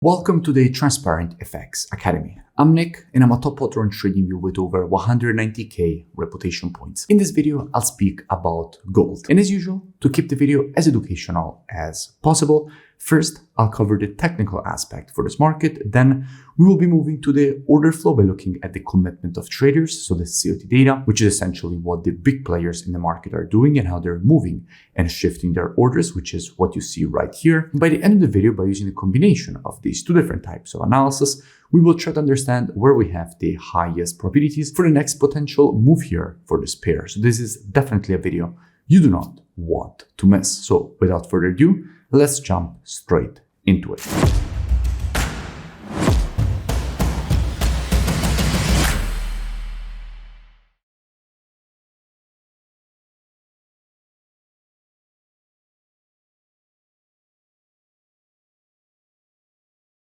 Welcome to the Transparent FX Academy. I'm Nick and I'm a top author on TradingView with over 190k reputation points. In this video, I'll speak about gold. And as usual, to keep the video as educational as possible, first, I'll cover the technical aspect for this market. Then we will be moving to the order flow by looking at the commitment of traders, so the COT data, which is essentially what the big players in the market are doing and how they're moving and shifting their orders, which is what you see right here. By the end of the video, by using a combination of these two different types of analysis, we will try to understand where we have the highest probabilities for the next potential move here for this pair. So this is definitely a video you do not want to miss. So without further ado, let's jump straight into it.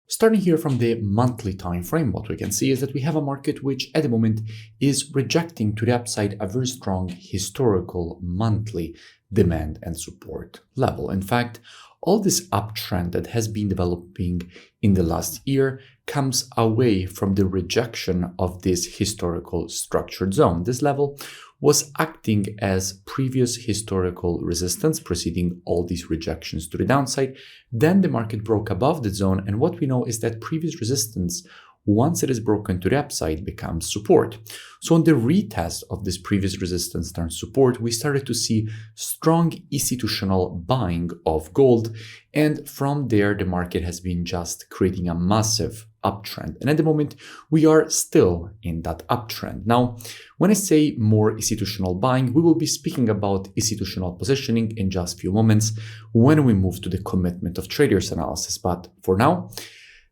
Starting here from the monthly time frame, what we can see is that we have a market which at the moment is rejecting to the upside a very strong historical monthly demand and support level. In fact, all this uptrend that has been developing in the last year comes away from the rejection of this historical structured zone. This level was acting as previous historical resistance, preceding all these rejections to the downside. Then the market broke above the zone, and what we know is that previous resistance, once it is broken to the upside, becomes support. So on the retest of this previous resistance turns support, we started to see strong institutional buying of gold, and from there the market has been just creating a massive uptrend. And at the moment, we are still in that uptrend. Now, when I say more institutional buying, we will be speaking about institutional positioning in just a few moments when we move to the commitment of traders analysis. But for now,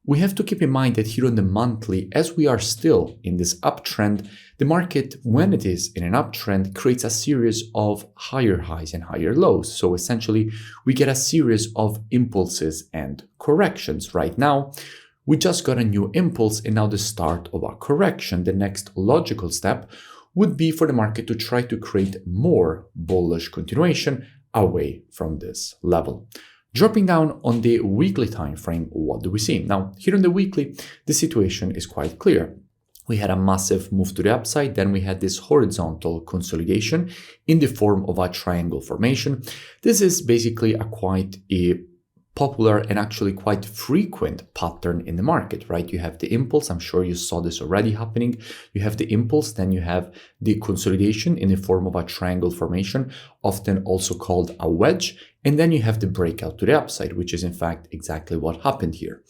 we have to keep in mind that here on the monthly, as we are still in this uptrend, the market, when it is in an uptrend, creates a series of higher highs and higher lows. So essentially, we get a series of impulses and corrections. Right now, we just got a new impulse and now the start of a correction. The next logical step would be for the market to try to create more bullish continuation away from this level. Dropping down on the weekly time frame, what do we see? Now, here on the weekly, the situation is quite clear. We had a massive move to the upside, then we had this horizontal consolidation in the form of a triangle formation. This is basically a quite popular and actually quite frequent pattern in the market, right? You have the impulse, I'm sure you saw this already happening. You have the impulse, then you have the consolidation in the form of a triangle formation, often also called a wedge, and then you have the breakout to the upside, which is in fact exactly what happened here.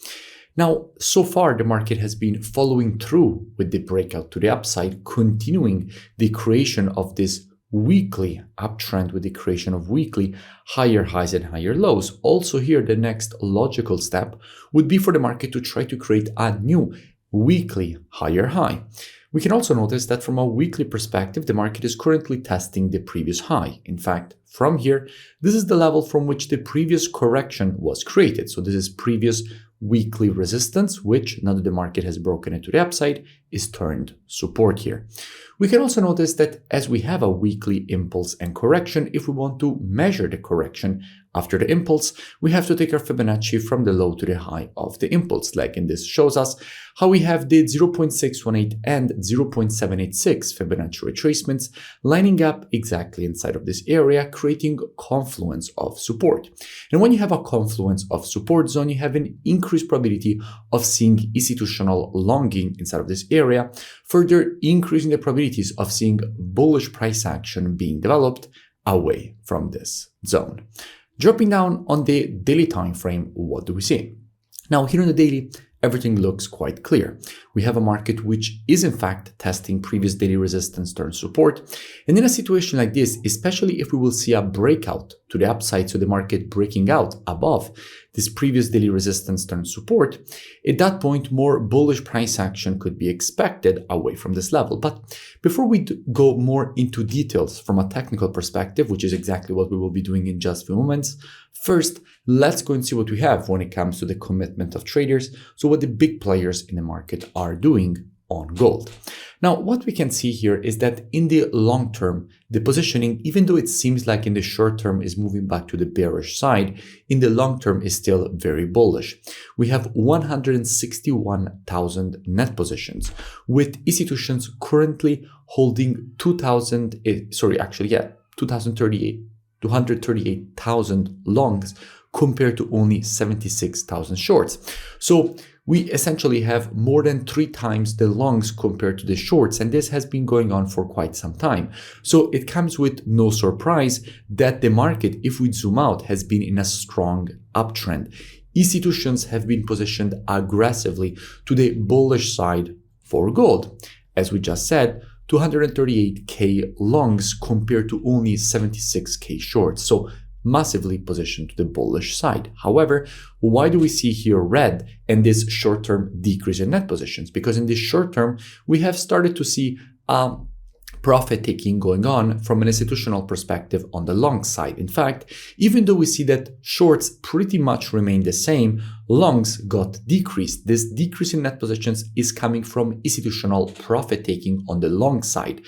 Now, so far, the market has been following through with the breakout to the upside, continuing the creation of this weekly uptrend with the creation of weekly higher highs and higher lows. Also here, the next logical step would be for the market to try to create a new weekly higher high. We can also notice that from a weekly perspective, the market is currently testing the previous high. In fact, from here, this is the level from which the previous correction was created. So this is previous weekly resistance, which now that the market has broken it to the upside, is turned support here. We can also notice that as we have a weekly impulse and correction, if we want to measure the correction after the impulse, we have to take our Fibonacci from the low to the high of the impulse leg. And this shows us how we have the 0.618 and 0.786 Fibonacci retracements lining up exactly inside of this area, creating confluence of support. And when you have a confluence of support zone, you have an increased probability of seeing institutional longing inside of this area, further increasing the probabilities of seeing bullish price action being developed away from this zone. Dropping down on the daily time frame, what do we see? Now, here on the daily, everything looks quite clear. We have a market which is in fact testing previous daily resistance turn support. And in a situation like this, especially if we will see a breakout to the upside, so the market breaking out above this previous daily resistance turn support, at that point, more bullish price action could be expected away from this level. But before we go more into details from a technical perspective, which is exactly what we will be doing in just a few moments, first, let's go and see what we have when it comes to the commitment of traders. So what the big players in the market are doing on gold. Now, what we can see here is that in the long term, the positioning, even though it seems like in the short term is moving back to the bearish side, in the long term is still very bullish. We have 161,000 net positions, with institutions currently holding 238,000 longs compared to only 76,000 shorts. So we essentially have more than 3 times the longs compared to the shorts, and this has been going on for quite some time. So it comes with no surprise that the market, if we zoom out, has been in a strong uptrend. Institutions have been positioned aggressively to the bullish side for gold. As we just said, 238k longs compared to only 76k shorts. So massively positioned to the bullish side. However, why do we see here red and this short-term decrease in net positions? Because in the short term, we have started to see profit taking going on from an institutional perspective on the long side. In fact, even though we see that shorts pretty much remain the same, longs got decreased. This decrease in net positions is coming from institutional profit taking on the long side.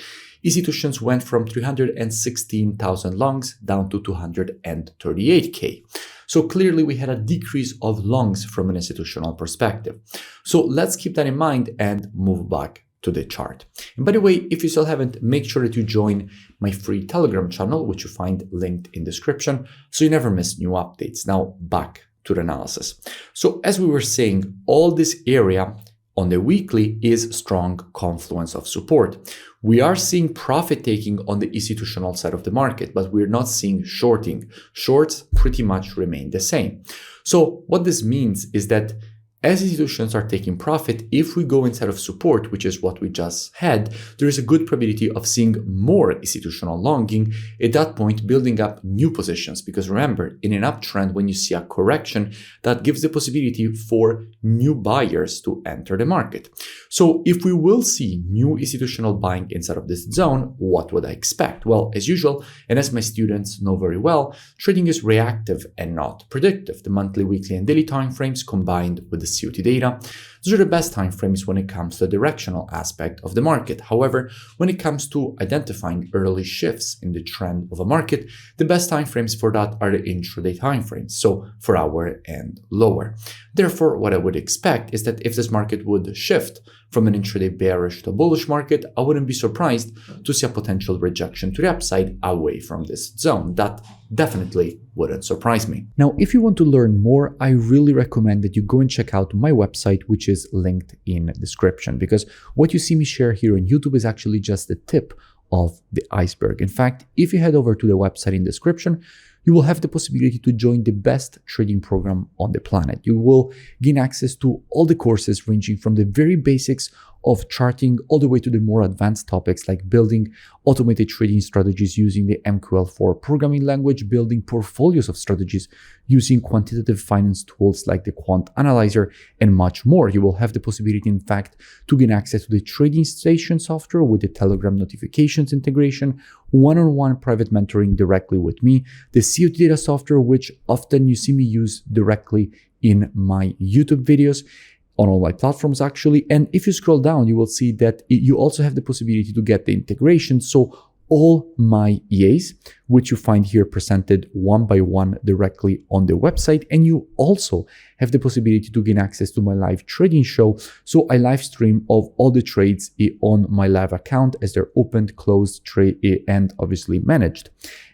Institutions went from 316,000 longs down to 238k. So clearly we had a decrease of longs from an institutional perspective. So let's keep that in mind and move back to the chart. And by the way, if you still haven't, make sure that you join my free Telegram channel, which you find linked in description, so you never miss new updates. Now back to the analysis. So as we were saying, all this area on the weekly is strong confluence of support. We are seeing profit taking on the institutional side of the market, but we're not seeing shorting. Shorts pretty much remain the same. So what this means is that as institutions are taking profit, if we go inside of support, which is what we just had, there is a good probability of seeing more institutional longing, at that point building up new positions. Because remember, in an uptrend, when you see a correction, that gives the possibility for new buyers to enter the market. So if we will see new institutional buying inside of this zone, what would I expect? Well, as usual, and as my students know very well, trading is reactive and not predictive. The monthly, weekly, and daily timeframes combined with the COT data, those are the best timeframes when it comes to the directional aspect of the market. However, when it comes to identifying early shifts in the trend of a market, the best timeframes for that are the intraday timeframes, so 4 hour and lower. Therefore, what I would expect is that if this market would shift from an intraday bearish to a bullish market, I wouldn't be surprised to see a potential rejection to the upside away from this zone. That definitely wouldn't surprise me. Now, if you want to learn more, I really recommend that you go and check out my website, which is linked in the description, because what you see me share here on YouTube is actually just the tip of the iceberg. In fact, if you head over to the website in the description, you will have the possibility to join the best trading program on the planet. You will gain access to all the courses ranging from the very basics of charting all the way to the more advanced topics like building automated trading strategies using the MQL4 programming language, building portfolios of strategies using quantitative finance tools like the Quant Analyzer, and much more. You will have the possibility, in fact, to gain access to the trading station software with the Telegram notifications integration, one-on-one private mentoring directly with me, the COT data software, which often you see me use directly in my YouTube videos, on all my platforms actually. And if you scroll down, you will see that you also have the possibility to get the integration. So all my EAs, which you find here presented one by one directly on the website. And you also have the possibility to gain access to my live trading show. So I live stream of all the trades on my live account as they're opened, closed, trade, and obviously managed.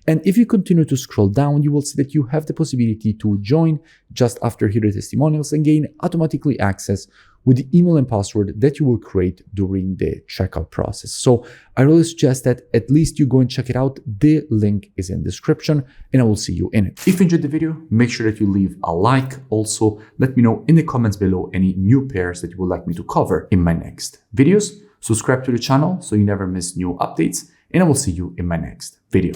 And if you continue to scroll down, you will see that you have the possibility to join just after here the testimonials and gain automatically access with the email and password that you will create during the checkout process. So I really suggest that at least you go and check it out. The link is in the description and I will see you in it. If you enjoyed the video, make sure that you leave a like. Also, let me know in the comments below any new pairs that you would like me to cover in my next videos. Subscribe to the channel so you never miss new updates, and I will see you in my next video.